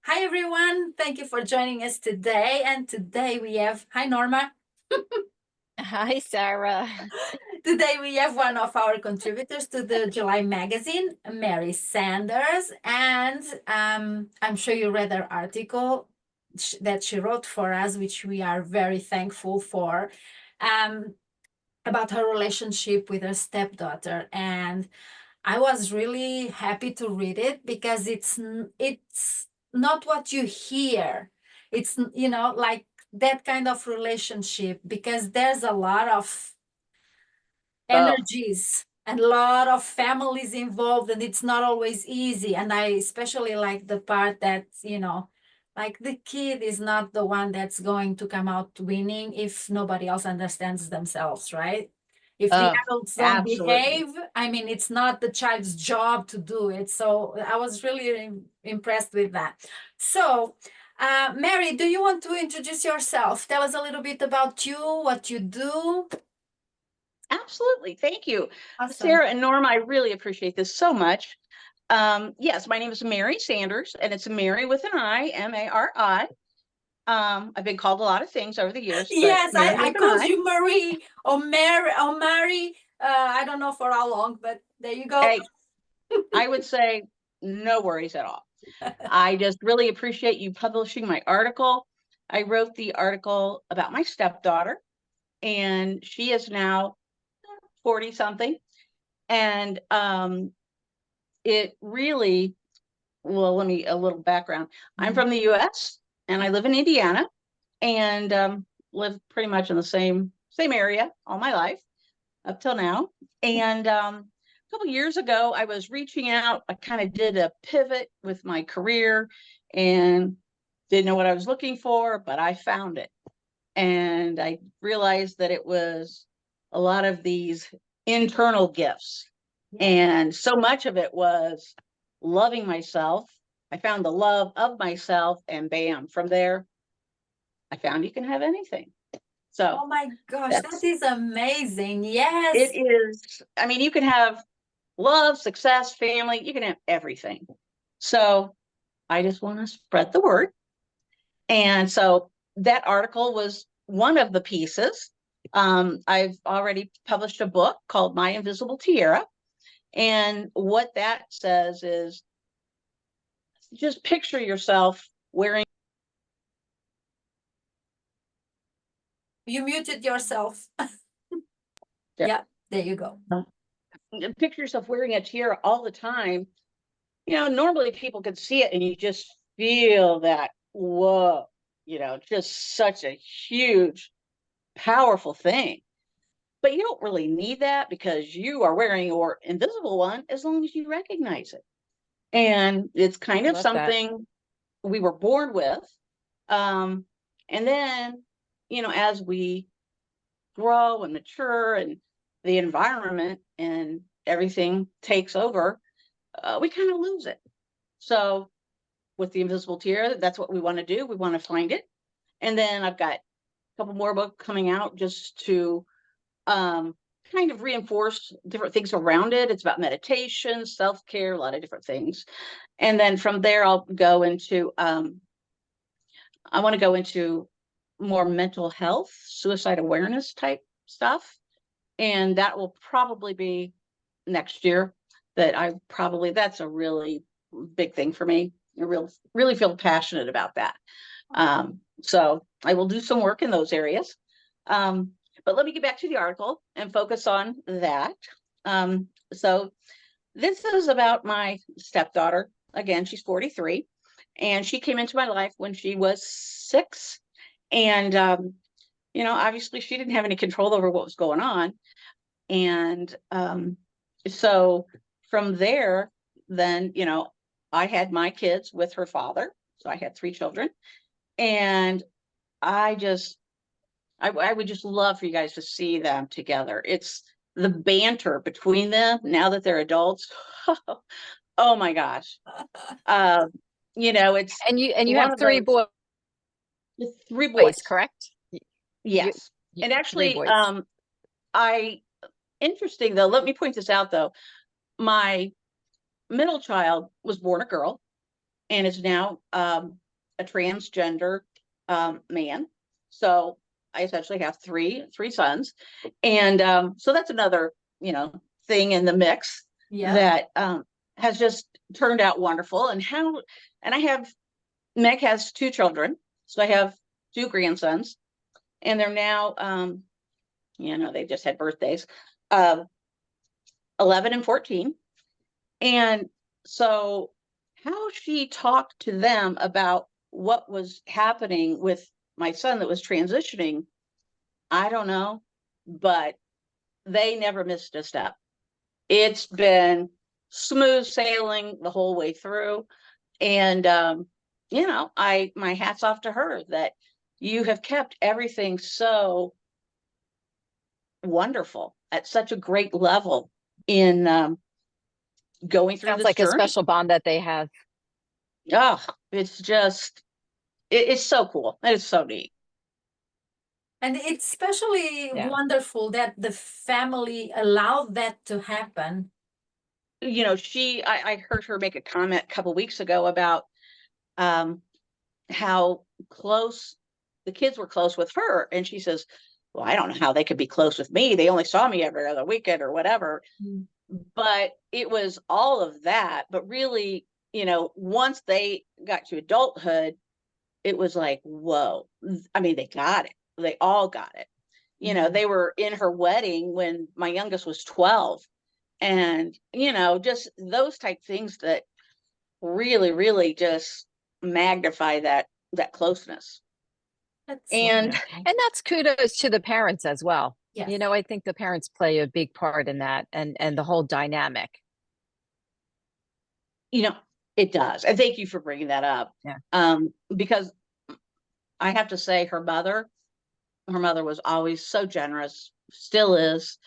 Hi, everyone. Thank you for joining us today. And today we have, hi, Norma. Hi, Sarah. Today we have one of our contributors to the July magazine, Mary Sanders. And I'm sure you read her article that she wrote for us, which we are very thankful for, um, about her relationship with her stepdaughter. And I was really happy to read it because it's not what you hear. It's like that kind of relationship because there's a lot of Oh, energies and a lot of families involved and it's not always easy. And I especially like the part that, like the kid is not the one that's going to come out winning if nobody else understands themselves, right? If the oh, adults don't absolutely. behave, I mean, it's not the child's job to do it. So I was really impressed with that. So, Mary, do you want to introduce yourself? Tell us a little bit about you, what you do. Absolutely. Thank you. Awesome. Sarah and Norma, I really appreciate this so much. Yes, my name is Mary Sanders, and it's Mary with an I, Mari. I've been called a lot of things over the years, but Yes, Mary I with an called I. you Marie or Mary. I don't know for how long, but there you go. Hey, I would say no worries at all. I just really appreciate you publishing my article. I wrote the article about my stepdaughter, and she is now 40 something. And it really, well, let me a little background. I'm Mhm. from the US and I live in Indiana and live pretty much in the same area all my life up till now. And a couple years ago, I was reaching out. I kind of did a pivot with my career and didn't know what I was looking for, but I found it. And I realized that it was a lot of these internal gifts. Yeah. And so much of it was loving myself. I found the love of myself, and bam, from there, I found you can have anything. So Oh my gosh, that that's is amazing. it Yes. is. I mean, you can have love, success, family, you can have everything. So I just want to spread the word. And so that article was one of the pieces. I've already published a book called My Invisible Tiara. And what that says is just picture yourself wearing, You muted yourself. Yeah, there you go. picture yourself wearing a tiara all the time. You know, normally people can see it and you just feel that, whoa, just such a huge, powerful thing. But you don't really need that because you are wearing your invisible one as long as you recognize it. And it's kind of Love that. something we were born with. Um, and then, as we grow and mature and the environment and everything takes over, we kind of lose it. So with the invisible tier, that's what we want to do. We want to find it. And then I've got a couple more books coming out just to um, kind of reinforce different things around it. It's about meditation, self-care, a lot of different things. And then from there, I want to go into more mental health, suicide awareness type stuff. And that will probably be next year that's a really big thing for me. I really feel passionate about that. So I will do some work in those areas. But let me get back to the article and focus on that. So this is about my stepdaughter. Again, she's 43, and she came into my life when she was 6. And, obviously she didn't have any control over what was going on. And so from there, then, I had my kids with her father. So I had 3 children. And I just, I would just love for you guys to see them together. It's the banter between them now that they're adults. Oh my gosh. Uh, it's And you one have of three those boys, with 3 boys. correct? You, Yes. you And three actually, boys. I interesting though, let me point this out though. My middle child was born a girl, and is now a transgender man. So I essentially have three sons, and so that's another thing in the mix Yeah. that has just turned out wonderful. And I have Meg has two children, so I have two grandsons, and they're now they just had birthdays, uh, 11 and 14. And so how she talked to them about what was happening with my son that was transitioning, I don't know, but they never missed a step. It's been smooth sailing the whole way through. And, my hat's off to her that you have kept everything so wonderful at such a great level in going through Sounds this like a journey. special bond that they have. Oh, it's just, it's so cool. It is so neat. And it's especially Yeah. wonderful that the family allowed that to happen. I heard her make a comment a couple weeks ago about how close the kids were close with her. And she says, well, I don't know how they could be close with me. They only saw me every other weekend or whatever. Mm. But it was all of that. But really, once they got to adulthood, it was like, whoa. I mean, they got it. They all got it. They were in her wedding when my youngest was 12. And, just those type things that really, really just magnify that closeness. That's And wonderful. And that's kudos to the parents as well. Yes. I think the parents play a big part in that and the whole dynamic. it does. And thank you for bringing that up. Yeah. Because I have to say her mother was always so generous, still is.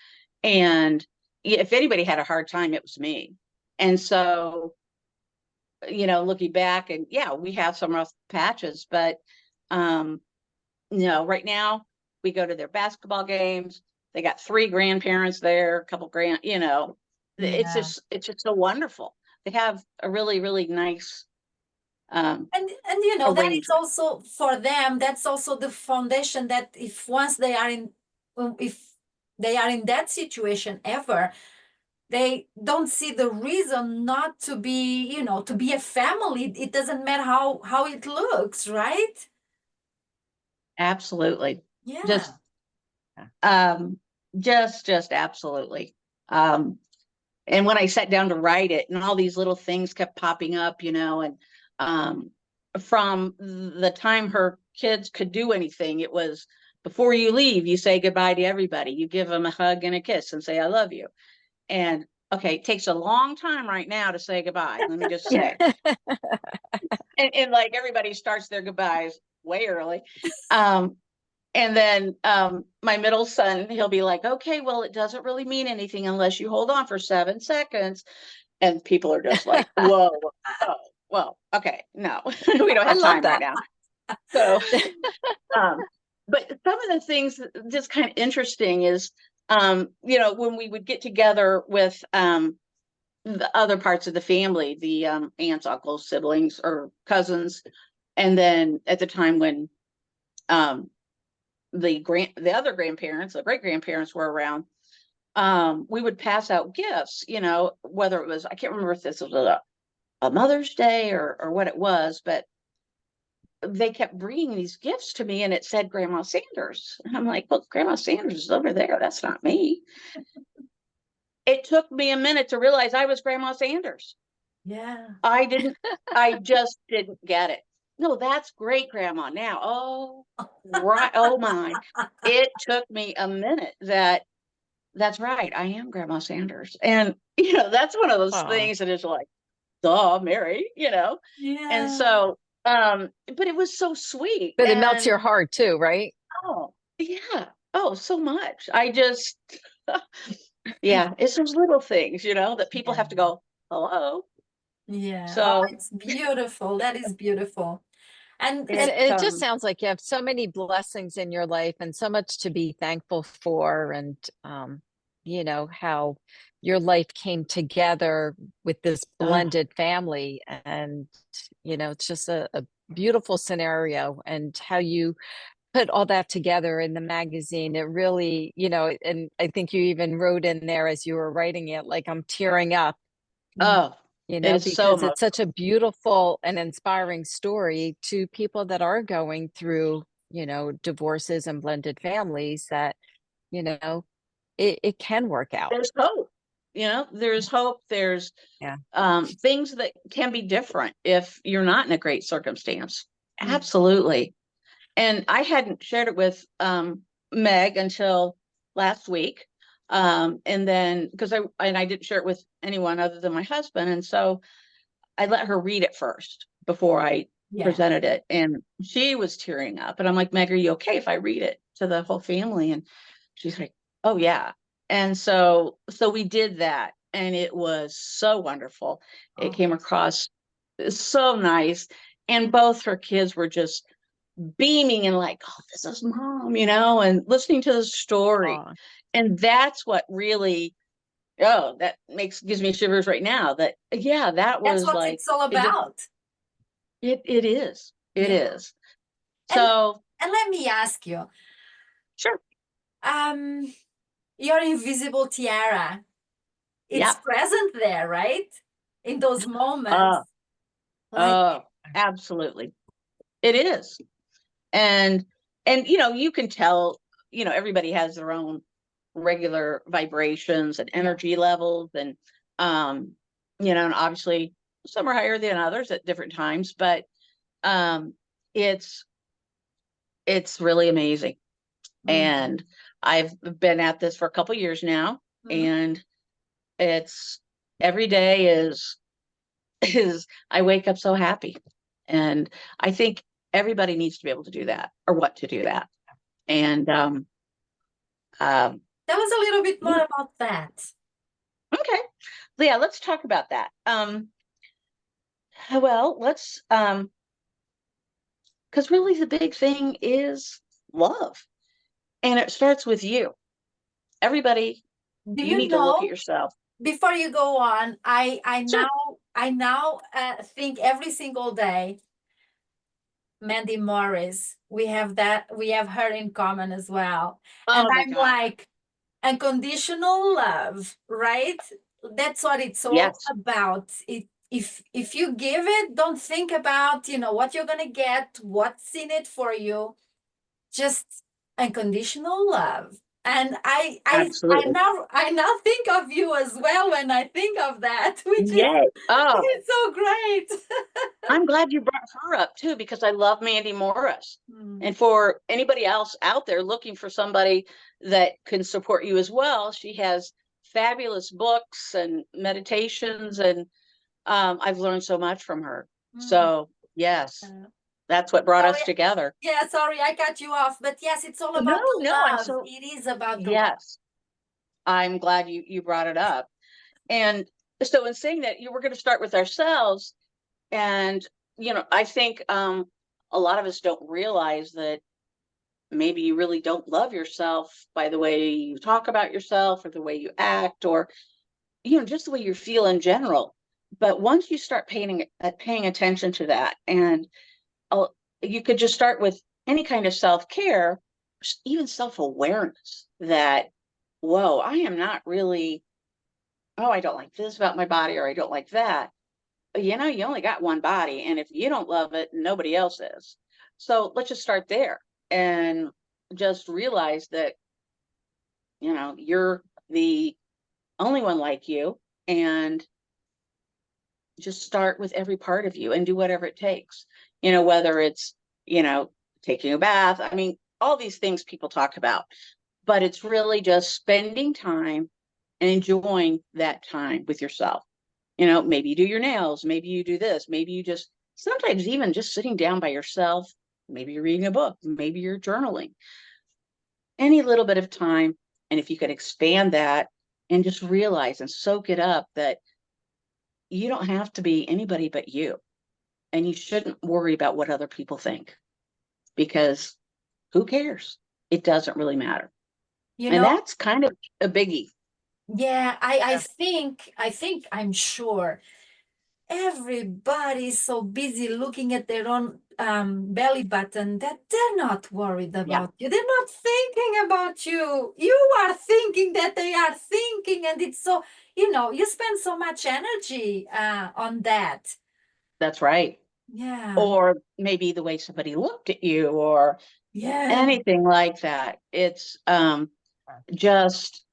And if anybody had a hard time, it was me. And so, looking back, and yeah, we have some rough patches, but right now we go to their basketball games. They got 3 grandparents there, a couple it's Yeah. just so wonderful. They have a really, really nice And that is arrangement. also for them, that's also the foundation that if they are in that situation ever, they don't see the reason not to be, to be a family. It doesn't matter how it looks, right? Absolutely. Yeah. Just just absolutely. And when I sat down to write it, and all these little things kept popping up, and from the time her kids could do anything, it was, before you leave, you say goodbye to everybody. You give them a hug and a kiss and say, I love you. And okay, it takes a long time right now to say goodbye. Let me just say. and like everybody starts their goodbyes way early. And then my middle son, he'll be like, okay, well, it doesn't really mean anything unless you hold on for 7 seconds. And people are just like, whoa, oh, well, okay, no, we don't have time right now. So, but some of the things just kind of interesting is, when we would get together with the other parts of the family, the aunts, uncles, siblings, or cousins, and then at the time when the other grandparents, the great grandparents were around, we would pass out gifts, whether it was, I can't remember if this was a Mother's Day or what it was, but they kept bringing these gifts to me and it said Grandma Sanders. And I'm like, well, Grandma Sanders is over there. That's not me. It took me a minute to realize I was Grandma Sanders. Yeah. I just didn't get it. No, that's great grandma now. Oh, right. Oh my. It took me a minute that's right. I am Grandma Sanders. And, that's one of those things that is like, duh, Mary, Yeah. And so, but it was so sweet. But it melts And your heart too, right? oh, yeah. Oh, so much. I just, yeah, it's those little things, that people have to go, hello. Yeah. Oh, So it's beautiful. That is beautiful. And And it, it just sounds like you have so many blessings in your life and so much to be thankful for. And how your life came together with this Oh, blended family. And, it's just a beautiful scenario, and how you put all that together in the magazine. It really, and I think you even wrote in there as you were writing it, like, I'm tearing up, Mm. oh, it is so because it's such emotional. a beautiful and inspiring story to people that are going through, divorces and blended families, that, you know, it can work out. There's hope. There's hope. There's Yeah. things that can be different if you're not in a great circumstance. Mm. Absolutely. And I hadn't shared it with Meg until last week. And then because I didn't share it with anyone other than my husband. And so I let her read it first before I Yeah. presented it. And she was tearing up. And I'm like, Meg, are you okay if I read it to the whole family? And she's like, oh yeah. And so we did that. And it was so wonderful. It Oh, came across so nice. And both her kids were just beaming and like, oh, this is mom, and listening to the story. Aw. And that's what really, oh, that gives me shivers right now. That, yeah, that that's was what like, it's all it just, about. it is, it Yeah. is. And So, and let me ask you, sure. um, your invisible tiara, it's Yeah. present there, right? In those moments. Uh, Like, absolutely. It is. And, you can tell, everybody has their own regular vibrations and yeah. energy levels. And, and obviously some are higher than others at different times, but, um, it's, it's really amazing. Mhm. And I've been at this for a couple years now, Mhm. and it's every day is I wake up so happy. And I think everybody needs to be able to do that or want to do that. And um Tell us a little bit yeah, more about that. okay. Yeah, let's talk about that. Well, let's because really the big thing is love. And it starts with you. Everybody, Do you you need to look at know, yourself. before you go on, I Sure. now I now think every single day, Mandy Morris, we have her in common as well. And Oh my I'm God. like, unconditional love, right? That's what it's all Yes, about. If you give it, don't think about, what you're gonna get, what's in it for you. Just unconditional love. And absolutely. I now think of you as well when I think of that, which is Yay. Oh, it's so great. I'm glad you brought her up too, because I love Mandy Morris. Mm. And for anybody else out there looking for somebody that can support you as well, she has fabulous books and meditations, and I've learned so much from her. Mm. So, yes, Uh, that's what brought Sorry, us together. yeah, sorry, I cut you off, but yes, it's all No, about the no, I'm love. so, It is about the love. yes, I'm glad you brought it up. And so in saying that, you were going to start with ourselves. And, I think a lot of us don't realize that maybe you really don't love yourself by the way you talk about yourself or the way you act, or, just the way you feel in general. But once you start paying attention to that, and uh, you could just start with any kind of self-care, even self-awareness that, whoa, I am not really, oh, I don't like this about my body, or I don't like that. You only got one body, and if you don't love it, nobody else is. So let's just start there and just realize that, you're the only one like you, and just start with every part of you and do whatever it takes. Whether it's, you know, taking a bath. I mean, all these things people talk about, but it's really just spending time and enjoying that time with yourself. Maybe you do your nails, maybe you do this, maybe you just sometimes even just sitting down by yourself, maybe you're reading a book, maybe you're journaling, any little bit of time. And if you could expand that and just realize and soak it up that you don't have to be anybody but you. And you shouldn't worry about what other people think, because who cares? It doesn't really matter. You And know, that's kind of a biggie. Yeah, I Yeah. think, I'm sure everybody's so busy looking at their own belly button that they're not worried Yeah, about you. They're not thinking about you. You are thinking that they are thinking, and it's so, you spend so much energy on that. that's right. Yeah. Or maybe the way somebody looked at you or Yeah. anything like that. It's just,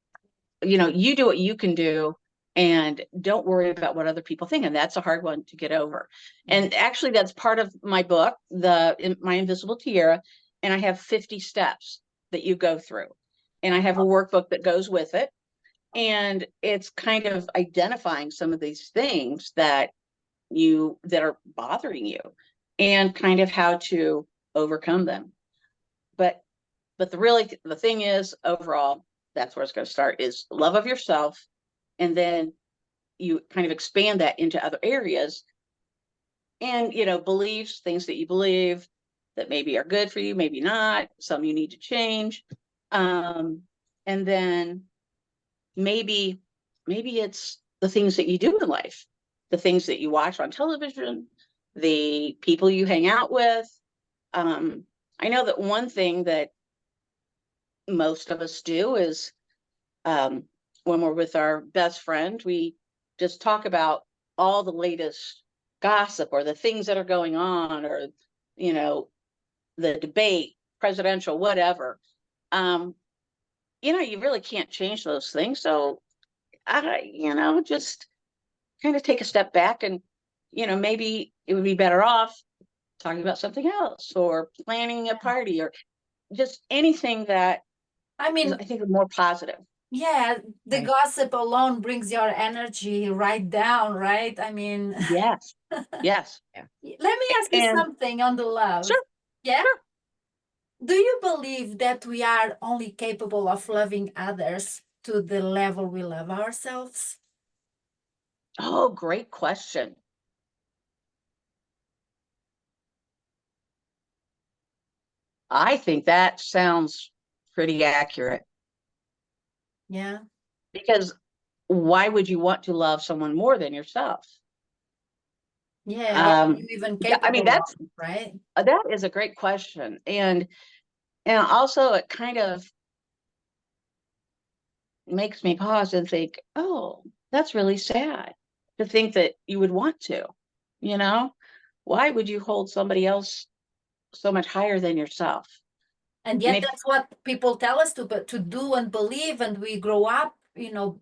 you do what you can do and don't worry about what other people think. And that's a hard one to get over. And actually, that's part of my book, my Invisible Tiara. And I have 50 steps that you go through. And I have a workbook that goes with it. And it's kind of identifying some of these things that are bothering you and kind of how to overcome them. But the thing is, overall, that's where it's going to start, is love of yourself. And then you kind of expand that into other areas and, beliefs, things that you believe that maybe are good for you, maybe not, some you need to change. And then maybe it's the things that you do in life, the things that you watch on television, the people you hang out with. I know that one thing that most of us do is, when we're with our best friend, we just talk about all the latest gossip or the things that are going on, or you know the debate, presidential, whatever. um you really can't change those things, so just kind of take a step back, and maybe it would be better off talking about something else, or planning a party, or just anything that I is, mean, I think, more positive. yeah, the Right. gossip alone brings your energy right down, right? I mean, Yes, yes. let me ask you And something on the love. sure, Yeah? sure. Do you believe that we are only capable of loving others to the level we love ourselves? Oh, great question. I think that sounds pretty accurate, Yeah. because why would you want to love someone more than yourself? Yeah. Are you even Yeah, I mean, capable of, right? that is a great question. And also it kind of makes me pause and think, oh, that's really sad to think that you would want to, you know? Why would you hold somebody else so much higher than yourself? And And yet if that's what people tell us to do and believe, and we grow up, at least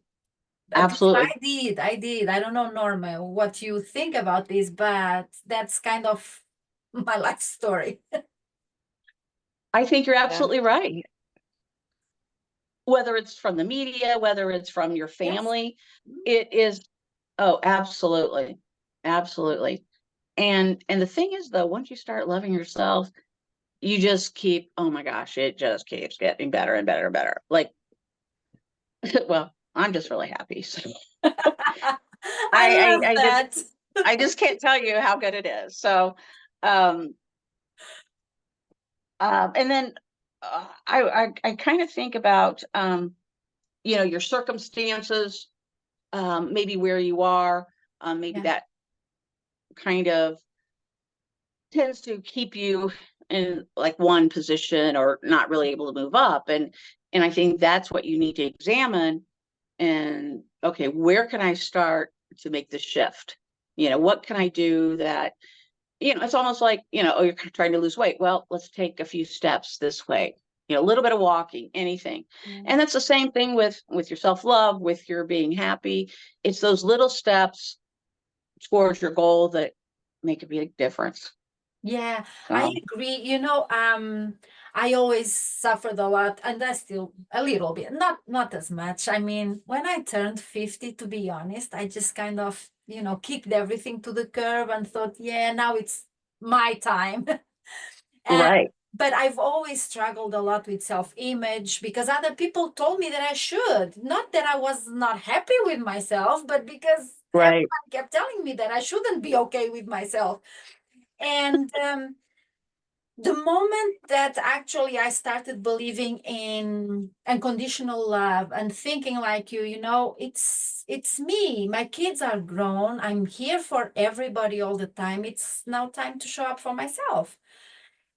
absolutely, I did. I don't know, Norma, what you think about this, but that's kind of my life story. I think you're Yeah. absolutely right. Whether it's from the media, whether it's from your Yes. family, it is, oh, absolutely. Absolutely. And the thing is, though, once you start loving yourself, you just keep, oh my gosh, it just keeps getting better and better and better. Like, well, I'm just really happy. So I love I just that. can't tell you how good it is. So um and then I kind of think about your circumstances, maybe where you are, maybe Yeah. that kind of tends to keep you in like one position or not really able to move up. And I think that's what you need to examine. And okay, where can I start to make the shift? What can I do that, it's almost like, oh, you're trying to lose weight. Well, let's take a few steps this way, a little bit of walking, anything. Yeah. And that's the same thing with your self-love, with your being happy. It's those little steps towards your goal that make a big difference. Yeah, I So agree. I always suffered a lot, and I still a little bit, not as much. I mean, when I turned 50, to be honest, I just kind of, kicked everything to the curb and thought, yeah, now it's my time. And right, but I've always struggled a lot with self-image because other people told me that I should. Not that I was not happy with myself, but because right. everyone kept telling me that I shouldn't be okay with myself. And The moment that actually I started believing in unconditional love and thinking like you know, it's me. My kids are grown. I'm here for everybody all the time. It's now time to show up for myself.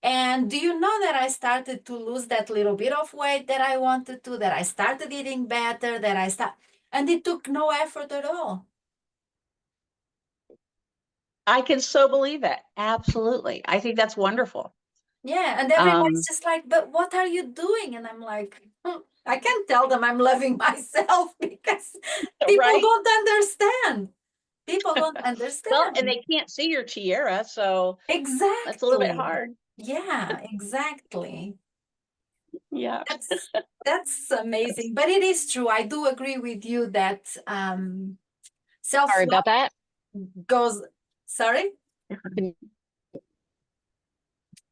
And do you know that I started to lose that little bit of weight that I wanted to, that I started eating better, and it took no effort at all. I can so believe that. Absolutely. I think that's wonderful. Yeah, and everybody's just like, but what are you doing? And I'm like, I can't tell them I'm loving myself because people Right. don't understand. People don't Well, understand. and they can't see your tiara, so that's a little bit Exactly. hard. Yeah, exactly. Yeah. That's amazing. But it is true. I do agree with you that Sorry self-love about that. goes, sorry, Can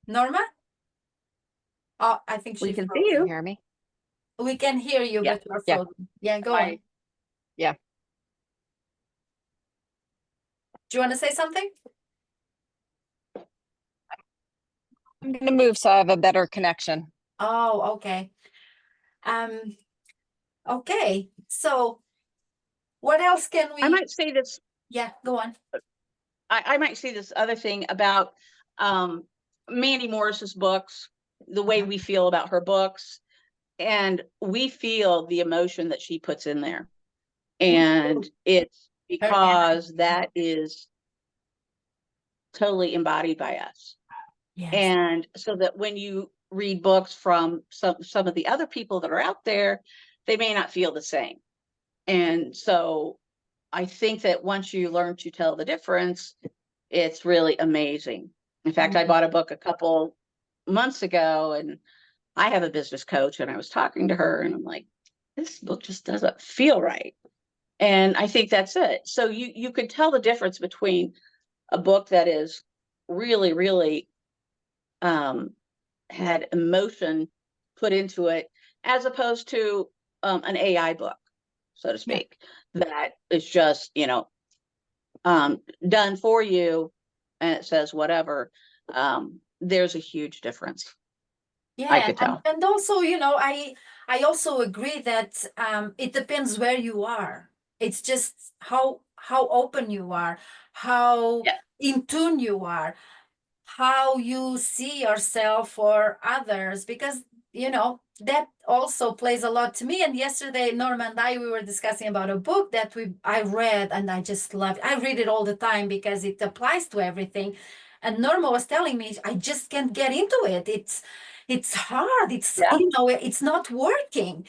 Norma? Oh, I think We she can see froze. you you. hear me? We can hear you, Yeah. but you're Yeah. frozen. Yeah, go on. Right. Yeah. Do you want to say something? I'm gonna move so I have a better connection. Oh, okay. Um, okay. So what else can I we? might say this, Yeah, go on. I might say this other thing about um Mandy Morris's books, the way we feel about her books, and we feel the emotion that she puts in there. And it's Her because that is totally embodied by us. yes. And so that when you read books from some of the other people that are out there, they may not feel the same. And so I think that once you learn to tell the difference, it's really amazing. In fact, I Mhm. bought a book a couple months ago, and I have a business coach, and I was talking to her, and I'm like, this book just doesn't feel right. And I think that's it. So you could tell the difference between a book that is really, really um, had emotion put into it, as opposed to an AI book, so to Yeah. speak, that is just, done for you, and it says whatever. There's a huge difference. I Yeah, could tell. and also, you know, I also agree that it depends where you are. It's just how open you are, how Yeah. in tune you are, how you see yourself or others, because you know that also plays a lot to me. And yesterday, Norma and I, we were discussing about a book that I read, and I just love it. I read it all the time because it applies to everything. And Norma was telling me, I just can't get into it. It's hard. It's, Yeah. you know, it's not working.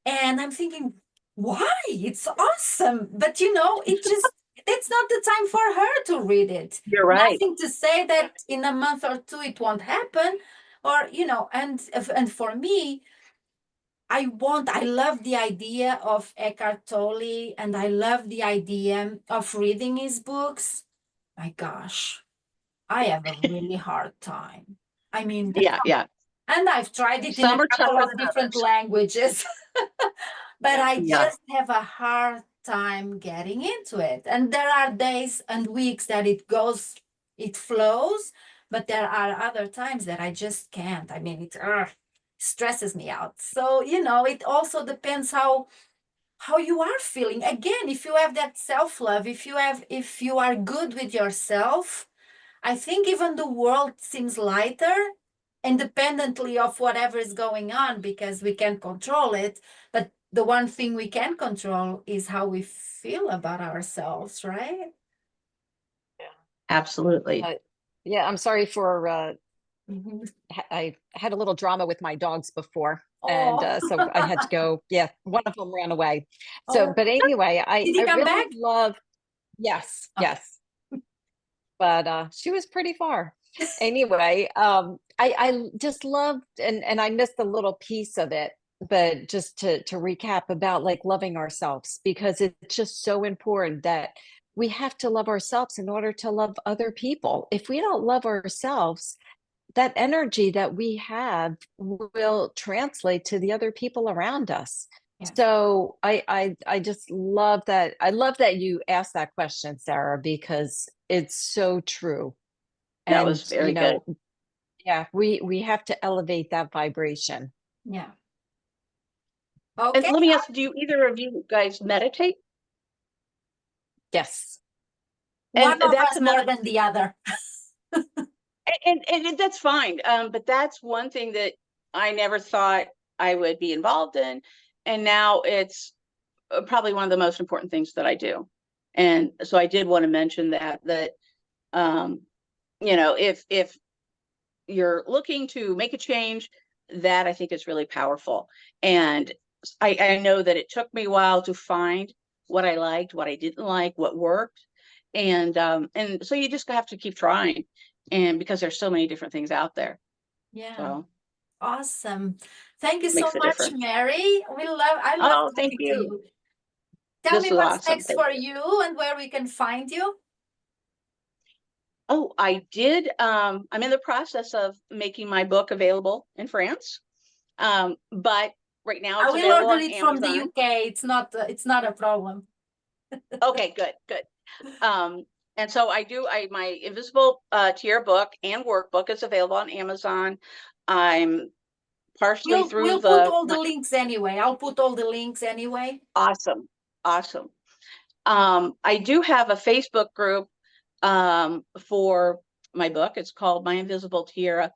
And I'm thinking, why? It's awesome. But you know, it's not the time for her to read it. You're right. Nothing to say that in a month or two it won't happen. Or, you know, and for me, I love the idea of Eckhart Tolle, and I love the idea of reading his books. My gosh, I have a really hard time. I mean, Yeah. Yeah. and I've tried it in a Some are couple tougher of than different others. languages, but I Yeah. just have a hard time getting into it. And there are days and weeks that it flows, but there are other times that I just can't. I mean, it stresses me out. So, you know, it also depends how you are feeling. Again, if you have that self-love, if you are good with yourself, I think even the world seems lighter, independently of whatever is going on, because we can't control it. But the one thing we can control is how we feel about ourselves, right? Absolutely. Yeah, I'm sorry for Mhm. I had a little drama with my dogs before, and Oh, so I had to go. Yeah, one of them ran away. So, oh, but anyway, did I he come really back? love. Yes, Okay. yes, but she was pretty far. Anyway, I just loved, and I missed a little piece of it, but just to recap about like loving ourselves, because it's just so important that we have to love ourselves in order to love other people. If we don't love ourselves, that energy that we have will translate to the other people around us. Yeah. So I just love that. I love that you asked that question, Sarah, because it's so true. That was And very good. Yeah, we have to elevate that vibration. Yeah. And Okay. let me ask, do you either of you guys meditate? Yes. One of that's us more another, than the other. and that's fine. But that's one thing that I never thought I would be involved in. And now it's probably one of the most important things that I do. And so I did want to mention that, you know, if you're looking to make a change, that I think is really powerful. And I know that it took me a while to find what I liked, what I didn't like, what worked. And so you just have to keep trying. And because there's so many different things out there. Yeah. So Awesome. Thank you so makes a much, difference. Mary. I love Oh, thank talking to you. you. Tell This me was what's awesome. next Thank for you. you and where we can find you. Oh, I did. I'm in the process of making my book available in France. But right now I it's will available order on it from the Amazon. UK. It's not a problem. Okay, good. And so my Invisible Tiara book and workbook is available on Amazon. I'm partially through We'll put all the links anyway. I'll put all the links anyway. awesome. I do have a Facebook group for my book. It's called My Invisible Tiara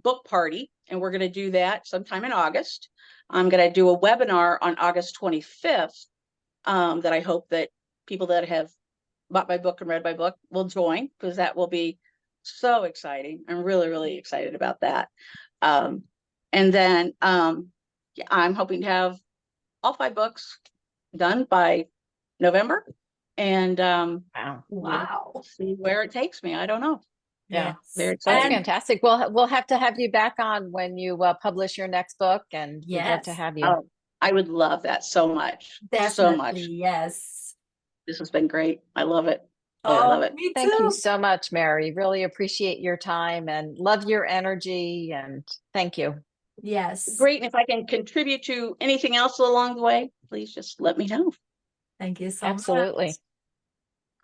Book Party, and we're going to do that sometime in August. I'm going to do a webinar on August 25th that I hope that people that have bought my book and read my book will join, because that will be so exciting. I'm really excited about that. And then yeah, I'm hoping to have all 5 books done by November, and Wow. Wow. see where it takes me. I don't know. Yeah. Yes. Very That's exciting. fantastic. We'll have to have you back on when you publish your next book, and we'd love to Yes, have you. Oh, I would love that so much. So much. definitely. Yes. This has been great. I love it. I Oh, love it. me Thank you too. so much, Mary. Really appreciate your time and love your energy, and thank you. Yes. Great. And if I can contribute to anything else along the way, please just let me know. Thank you so much. Absolutely.